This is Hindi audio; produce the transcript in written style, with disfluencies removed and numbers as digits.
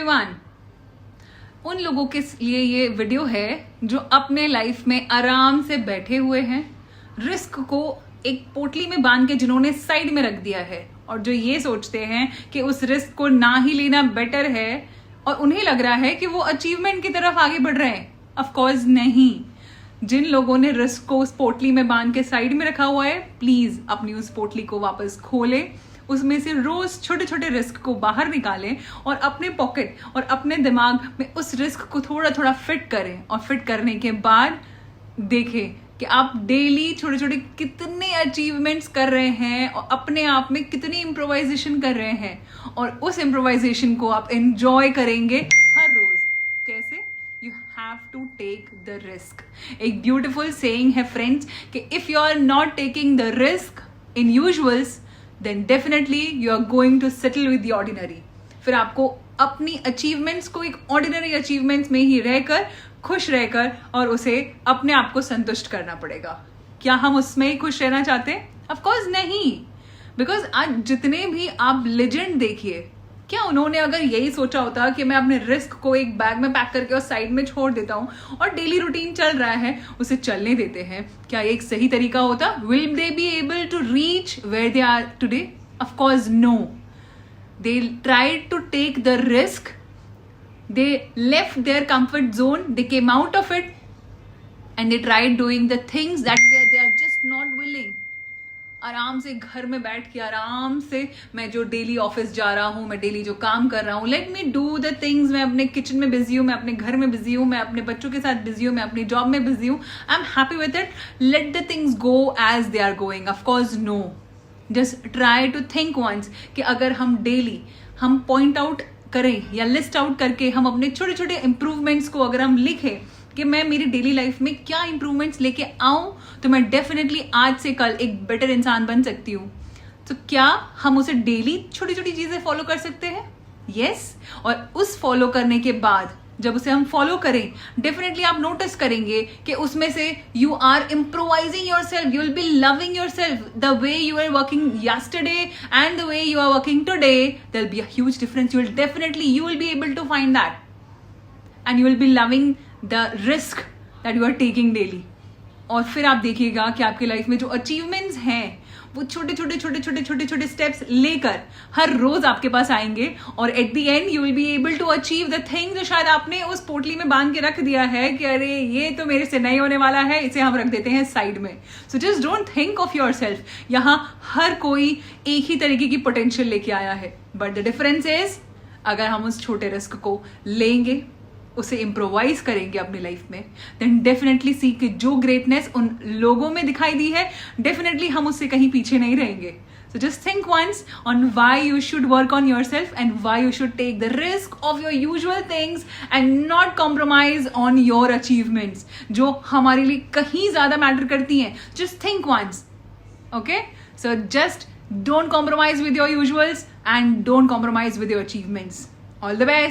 एवरीवन। उन लोगों के लिए ये वीडियो है जो अपने लाइफ में आराम से बैठे हुए हैं, रिस्क को एक पोटली में बांध के जिन्होंने साइड में रख दिया है और जो ये सोचते हैं कि उस रिस्क को ना ही लेना बेटर है और उन्हें लग रहा है कि वो अचीवमेंट की तरफ आगे बढ़ रहे हैं। ऑफ कोर्स नहीं। जिन लोगों ने रिस्क को उस पोटली में बांध के साइड में रखा हुआ है, प्लीज अपनी उस पोटली को वापस खोलें, उसमें से रोज छोटे छोटे रिस्क को बाहर निकालें और अपने पॉकेट और अपने दिमाग में उस रिस्क को थोड़ा थोड़ा फिट करें और फिट करने के बाद देखें कि आप डेली छोटे छोटे कितने अचीवमेंट्स कर रहे हैं और अपने आप में कितनी इम्प्रोवाइजेशन कर रहे हैं और उस इम्प्रोवाइजेशन को आप एंजॉय करेंगे हर रोज। कैसे? You have to take the risk. एक ब्यूटिफुल सेइंग है फ्रेंड्स कि if you are not taking the risk in usuals then definitely you are going to settle with the ordinary। फिर आपको अपनी अचीवमेंट्स को एक ऑर्डिनरी अचीवमेंट्स में ही रहकर खुश रहकर और उसे अपने आप को संतुष्ट करना पड़ेगा। क्या हम उसमें ही खुश रहना चाहते हैं? ऑफ कोर्स नहीं। बिकॉज आज जितने भी आप लेजेंड देखिए, क्या उन्होंने अगर यही सोचा होता कि मैं अपने रिस्क को एक बैग में पैक करके और साइड में छोड़ देता हूं और डेली रूटीन चल रहा है उसे चलने देते हैं, क्या एक सही तरीका होता? Will they be able to reach where they are today? Of course no. They tried to take the risk, they left their comfort zone, they came out of it and they tried doing the things that they are just not willing. आराम से घर में बैठ के आराम से मैं जो डेली ऑफिस जा रहा हूँ, मैं डेली जो काम कर रहा हूँ, let me do the things. मैं अपने किचन में बिजी हूँ, मैं अपने घर में बिजी हूँ, मैं अपने बच्चों के साथ बिजी हूँ, मैं अपनी जॉब में बिजी हूँ। I am happy with it. Let the things go as they are going. Of course no. Just try to think once कि अगर हम डेली हम पॉइंट आउट करें या लिस्ट आउट करके हम अपने छोटे छोटे इंप्रूवमेंट्स को अगर हम लिखें कि मैं मेरी डेली लाइफ में क्या इंप्रूवमेंट्स लेके आऊं तो मैं डेफिनेटली आज से कल एक बेटर इंसान बन सकती हूँ। तो क्या हम उसे डेली छोटी छोटी चीजें फॉलो कर सकते हैं? यस। और उस फॉलो करने के बाद जब उसे हम फॉलो करें, डेफिनेटली आप नोटिस करेंगे कि उसमें से you are improvising yourself, you will be loving yourself the way you are working yesterday and the way you are working today. There will be a huge difference. You will be able to find that and you will be loving the risk that you are taking daily। और फिर आप देखिएगा कि आपकी लाइफ में जो अचीवमेंट्स हैं वो छोटे छोटे स्टेप्स लेकर हर रोज आपके पास आएंगे और at the end you will be able to achieve the thing जो शायद आपने उस पोटली में बांध के रख दिया है कि अरे ये तो मेरे से नहीं होने वाला है, इसे हम रख देते हैं साइड में। सो just don't think of your self. यहाँ हर कोई एक ही तरीके की पोटेंशियल लेके आया है, बट द डिफरेंस इज अगर हम उस छोटे रिस्क को लेंगे, उसे इम्प्रोवाइज करेंगे अपनी लाइफ में, देन डेफिनेटली सी कि जो ग्रेटनेस उन लोगों में दिखाई दी है, डेफिनेटली हम उससे कहीं पीछे नहीं रहेंगे। So just think once on why you should work on yourself and why you should take the risk of your usual things and not compromise on your achievements जो हमारे लिए कहीं ज्यादा मैटर करती हैं। Just think once, okay? So just don't compromise with your usuals and don't compromise with your achievements. All the best.